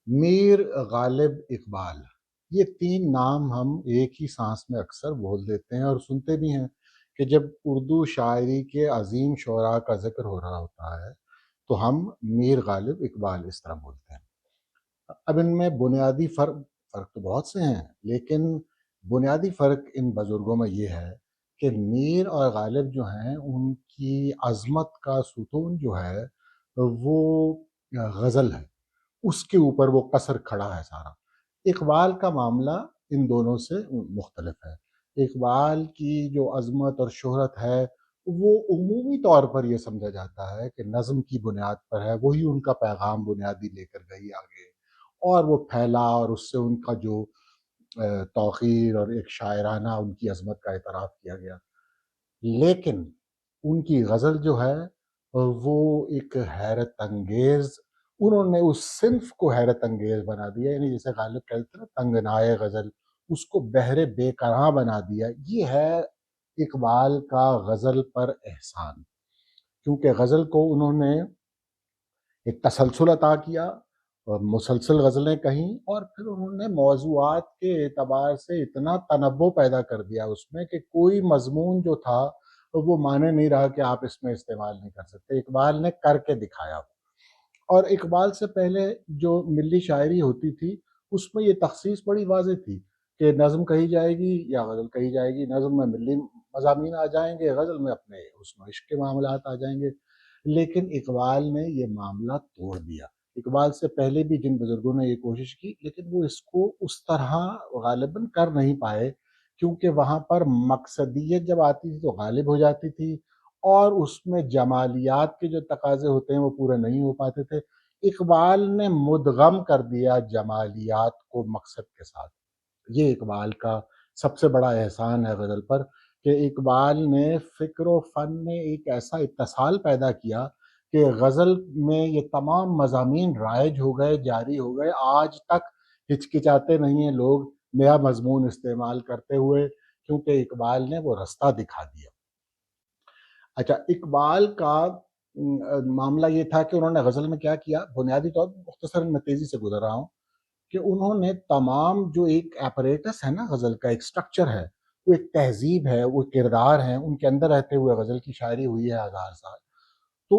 میر غالب اقبال، یہ تین نام ہم ایک ہی سانس میں اکثر بول دیتے ہیں اور سنتے بھی ہیں کہ جب اردو شاعری کے عظیم شعراء کا ذکر ہو رہا ہوتا ہے تو ہم میر غالب اقبال اس طرح بولتے ہیں۔ اب ان میں بنیادی فرق تو بہت سے ہیں، لیکن بنیادی فرق ان بزرگوں میں یہ ہے کہ میر اور غالب جو ہیں ان کی عظمت کا ستون جو ہے وہ غزل ہے، اس کے اوپر وہ قصر کھڑا ہے سارا۔ اقبال کا معاملہ ان دونوں سے مختلف ہے۔ اقبال کی جو عظمت اور شہرت ہے وہ عمومی طور پر یہ سمجھا جاتا ہے کہ نظم کی بنیاد پر ہے، وہی ان کا پیغام بنیادی لے کر گئی آگے، اور وہ پھیلا اور اس سے ان کا جو توقیر اور ایک شاعرانہ ان کی عظمت کا اعتراف کیا گیا۔ لیکن ان کی غزل جو ہے وہ ایک حیرت انگیز، انہوں نے اس صنف کو حیرت انگیز بنا دیا، یعنی جیسے غالب کہتے ہیں نا تنگنائے غزل، اس کو بحر بے قرار بنا دیا۔ یہ ہے اقبال کا غزل پر احسان، کیونکہ غزل کو انہوں نے ایک تسلسل عطا کیا اور مسلسل غزلیں کہیں، اور پھر انہوں نے موضوعات کے اعتبار سے اتنا تنوع پیدا کر دیا اس میں کہ کوئی مضمون جو تھا وہ مانے نہیں رہا کہ آپ اس میں استعمال نہیں کر سکتے، اقبال نے کر کے دکھایا۔ اور اقبال سے پہلے جو ملی شاعری ہوتی تھی اس میں یہ تخصیص بڑی واضح تھی کہ نظم کہی جائے گی یا غزل کہی جائے گی، نظم میں ملی مضامین آ جائیں گے، غزل میں اپنے حسن و عشق کے معاملات آ جائیں گے۔ لیکن اقبال نے یہ معاملہ توڑ دیا۔ اقبال سے پہلے بھی جن بزرگوں نے یہ کوشش کی لیکن وہ اس کو اس طرح غالباً کر نہیں پائے، کیونکہ وہاں پر مقصدیت جب آتی تھی تو غالب ہو جاتی تھی، اور اس میں جمالیات کے جو تقاضے ہوتے ہیں وہ پورے نہیں ہو پاتے تھے۔ اقبال نے مدغم کر دیا جمالیات کو مقصد کے ساتھ۔ یہ اقبال کا سب سے بڑا احسان ہے غزل پر، کہ اقبال نے فکر و فن میں ایک ایسا اتصال پیدا کیا کہ غزل میں یہ تمام مضامین رائج ہو گئے، جاری ہو گئے، آج تک ہچکچاتے نہیں ہیں لوگ نیا مضمون استعمال کرتے ہوئے، کیونکہ اقبال نے وہ رستہ دکھا دیا۔ اچھا، اقبال کا معاملہ یہ تھا کہ انہوں نے غزل میں کیا کیا، بنیادی طور پر مختصر میں تیزی سے گزر رہا ہوں، کہ انہوں نے تمام جو ایک ایپریٹس ہے نا غزل کا، ایک سٹرکچر ہے، وہ ایک تہذیب ہے، وہ کردار ہیں، ان کے اندر رہتے ہوئے غزل کی شاعری ہوئی ہے 1000 سال، تو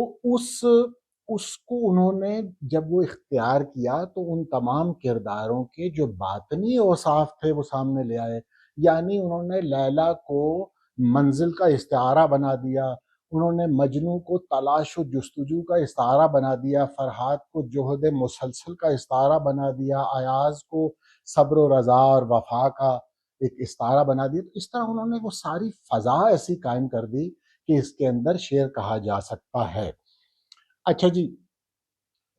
اس کو انہوں نے جب وہ اختیار کیا تو ان تمام کرداروں کے جو باطنی اوصاف تھے وہ سامنے لے آئے۔ یعنی انہوں نے لیلا کو منزل کا استعارہ بنا دیا، انہوں نے مجنو کو تلاش و جستجو کا استعارہ بنا دیا، فرحات کو جہد مسلسل کا استعارہ بنا دیا، ایاز کو صبر و رضا اور وفا کا ایک استعارہ بنا دیا۔ تو اس طرح انہوں نے وہ ساری فضا ایسی قائم کر دی کہ اس کے اندر شعر کہا جا سکتا ہے۔ اچھا جی،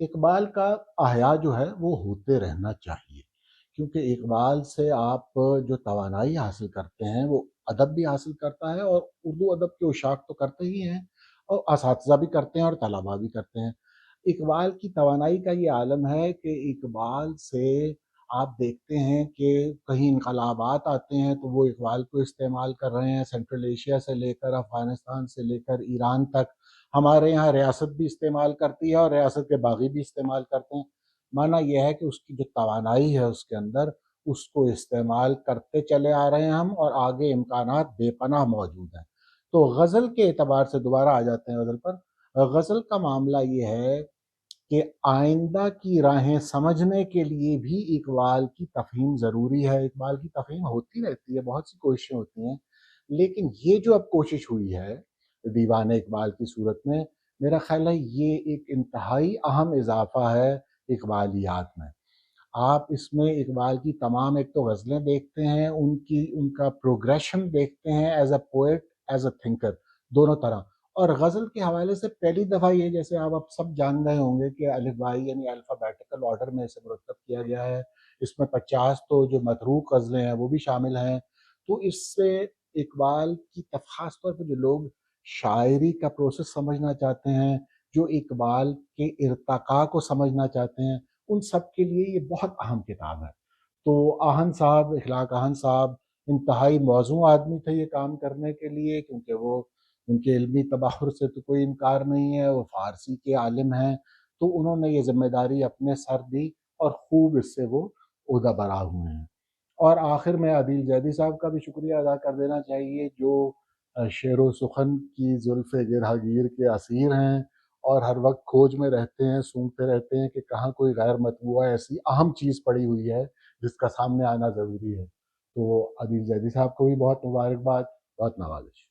اقبال کا احیا جو ہے وہ ہوتے رہنا چاہیے، کیونکہ اقبال سے آپ جو توانائی حاصل کرتے ہیں وہ ادب بھی حاصل کرتا ہے، اور اردو ادب کے اشاق تو کرتے ہی ہیں، اور اساتذہ بھی کرتے ہیں اور طلباء بھی کرتے ہیں۔ اقبال کی توانائی کا یہ عالم ہے کہ اقبال سے آپ دیکھتے ہیں کہ کہیں انقلابات آتے ہیں تو وہ اقبال کو استعمال کر رہے ہیں، سینٹرل ایشیا سے لے کر افغانستان سے لے کر ایران تک۔ ہمارے یہاں ریاست بھی استعمال کرتی ہے اور ریاست کے باغی بھی استعمال کرتے ہیں۔ معنی یہ ہے کہ اس کی جو توانائی ہے اس کے اندر، اس کو استعمال کرتے چلے آ رہے ہیں ہم، اور آگے امکانات بے پناہ موجود ہیں۔ تو غزل کے اعتبار سے دوبارہ آ جاتے ہیں غزل پر۔ غزل کا معاملہ یہ ہے کہ آئندہ کی راہیں سمجھنے کے لیے بھی اقبال کی تفہیم ضروری ہے۔ اقبال کی تفہیم ہوتی رہتی ہے، بہت سی کوششیں ہوتی ہیں، لیکن یہ جو اب کوشش ہوئی ہے دیوان اقبال کی صورت میں، میرا خیال ہے یہ ایک انتہائی اہم اضافہ ہے اقبالیات میں۔ آپ اس میں اقبال کی تمام ایک تو غزلیں دیکھتے ہیں، ان کا پروگریشن دیکھتے ہیں as a poet, as a thinker, دونوں طرح۔ اور غزل کے حوالے سے پہلی دفعہ یہ، جیسے آپ اب سب جان رہے ہوں گے کہ الف بائی یعنی الفابیٹیکل آرڈر میں اسے مرتب کیا گیا ہے، اس میں 50 تو جو متروک غزلیں ہیں وہ بھی شامل ہیں۔ تو اس سے اقبال کی خاص طور پہ جو لوگ شاعری کا پروسیس سمجھنا چاہتے ہیں، جو اقبال کے ارتقاء کو سمجھنا چاہتے ہیں، ان سب کے لیے یہ بہت اہم کتاب ہے۔ تو آہن صاحب، اخلاق آہن صاحب انتہائی موزوں آدمی تھے یہ کام کرنے کے لیے، کیونکہ وہ ان کے علمی تبحر سے تو کوئی انکار نہیں ہے، وہ فارسی کے عالم ہیں، تو انہوں نے یہ ذمہ داری اپنے سر دی اور خوب اس سے وہ عہدہ برا ہوئے ہیں۔ اور آخر میں عدیل زیدی صاحب کا بھی شکریہ ادا کر دینا چاہیے، جو شعر و سخن کی زلف گرہ گیر کے اسیر ہیں اور ہر وقت کھوج میں رہتے ہیں، سونگتے رہتے ہیں کہ کہاں کوئی غیر مطبوعہ ایسی اہم چیز پڑی ہوئی ہے جس کا سامنے آنا ضروری ہے۔ تو عدیل زیدی صاحب کو بھی بہت مبارکباد، بہت نوازش۔